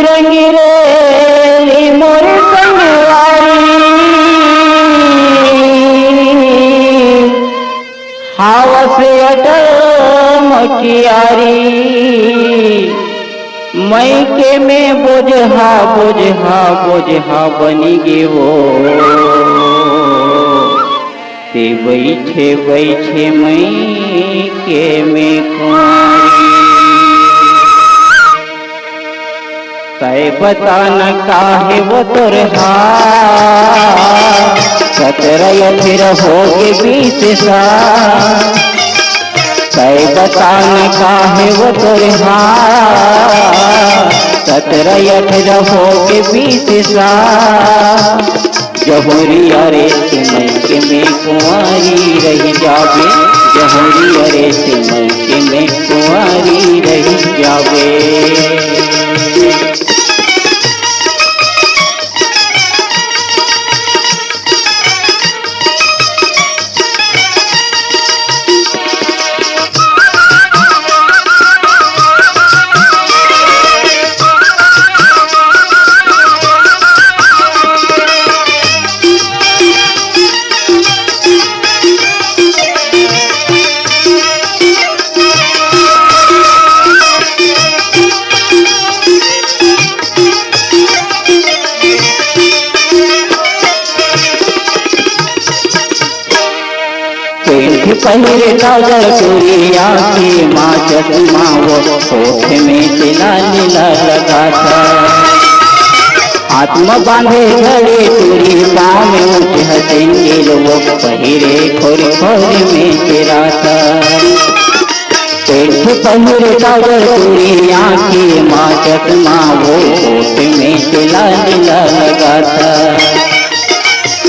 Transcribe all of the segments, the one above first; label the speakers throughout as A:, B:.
A: रंगी रे मोर संगवारी हावस अटल मटियारी मई के में बोझहा बोझहा बोझहा बनी गे वो ते बैठे मई के में कुंवारी तय बता न काहे वो तोर सतरय फिर होगे 20 साल तय बता न काहे वो तोर सतरय फिर होगे 20 साल जहुरिया रे सिमई के में कुंवारी रही जावे जहुरिया रे सिमई के में कुंवारी रही जावे पहिरे काजल चूड़िया की माँ चश्मा वो होठ में तिला लीला लगा था हाथ में बांधे घड़ी चूड़ी पाँव में ऊँचे हसेंगे वो पहिरे खोरी खोरी में तेरा था पेट पहिरे काजल चूड़िया की माँ चश्मा वो होठ में तिला लीला लगा था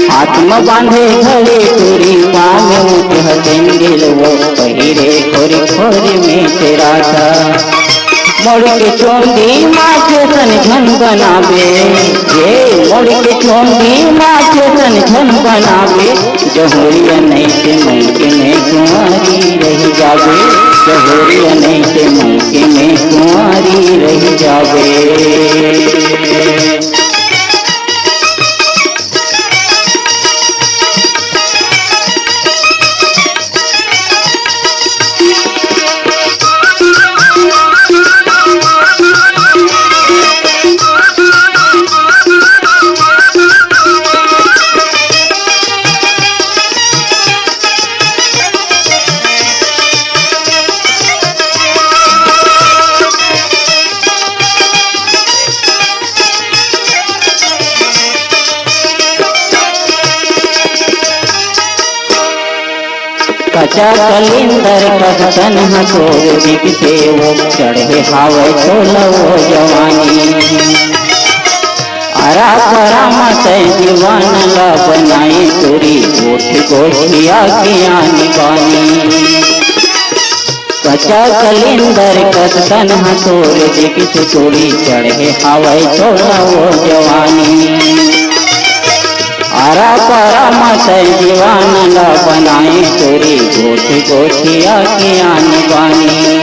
A: हाथ में बांधे घड़ी चूड़ी पाँव में ऊँचे हसेंगे वो पहिरे खोरी खोरी में तेरा था मोड़ के चोंदी माँ सन झन बनावे ये मोड़ के चोंदी माँ सन झन बनावे जहुरिया नहीं से मई के में कुंवारी रही जावे जहुरिया नहीं से मई के में कुंवारी रही जावे कचा कलिंदर कदन हथोर दिखते वो चढ़े हावे चोलो जवानी अरा करा मत दीवान ला बनाई तोरी गोठ गोठिया की आनी बानी कचा कलिंदर कदन हथोर दिखते तोरी चढ़े हावे चोलो जवानी आरा पारा मत दीवान ला बनाए तोरी गोठी गोठिया की आनी बानी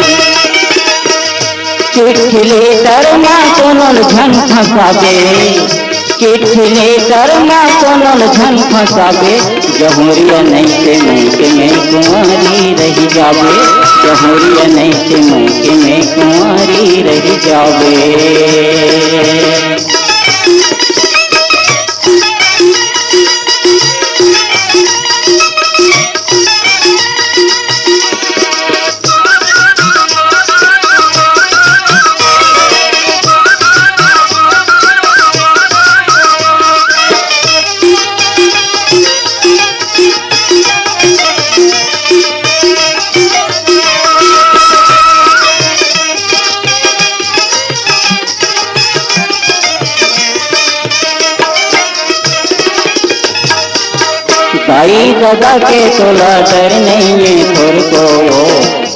A: चिट्ठिले दरमा सोनल झन फसाबे चिट्ठिले दरमा सोनल झन फसाबे जहुरिया नहीं से मई के में कुंवारी रही जावे जहुरिया नहीं से मई के में कुंवारी रही जावे भाई दादा के तोला डर नहीं है थोर को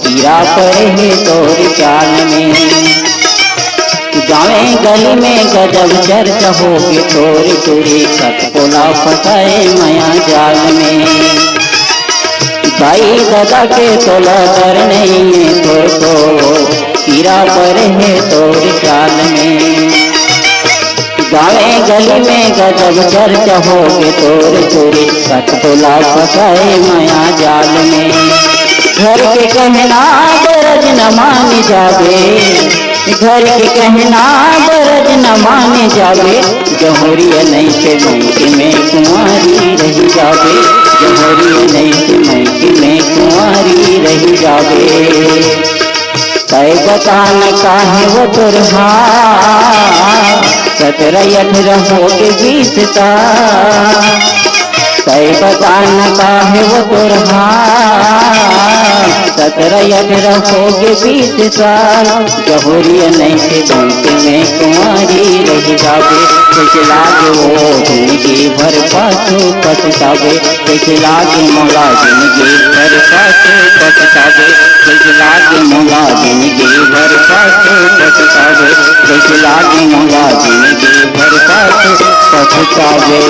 A: कीड़ा पड़े है तोर चाल में जावे गली में गजब चर्चा होगी तोर चूड़ी सतपोला फसाए माया जाल में भाई दादा के तोला डर नहीं है तोर को कीड़ा पड़े है तोर चाल में गावे गली में गजब चर्चा होगे तोर चोरी कट तोला फसाए माया जाल में। घर के कहना गरज न मान जावे, घर के कहना गरज न मान जावे, जहोरिया नहीं से मैके में कुंवारी रही जावे, जहोरिया नहीं से मैके में कुंवारी रही जावे। कई बकान काहे वो तुरहा 17-18 होगे 20 ता, कई बकान काहे वो तुरहा 17-18 होगे 20 साल, जहोरिया नहीं से बनके में कुंवारी रही जावे, कैसे लागे वो जिंदगी भर पाछू पछतावे, कैसे लागे मौला जिंदगी भर पाछू पछतावे, कैसे लागे मौला जिंदगी भर पाछू पछतावे, कैसे लागे मौला जिंदगी भर पाछू पछतावे।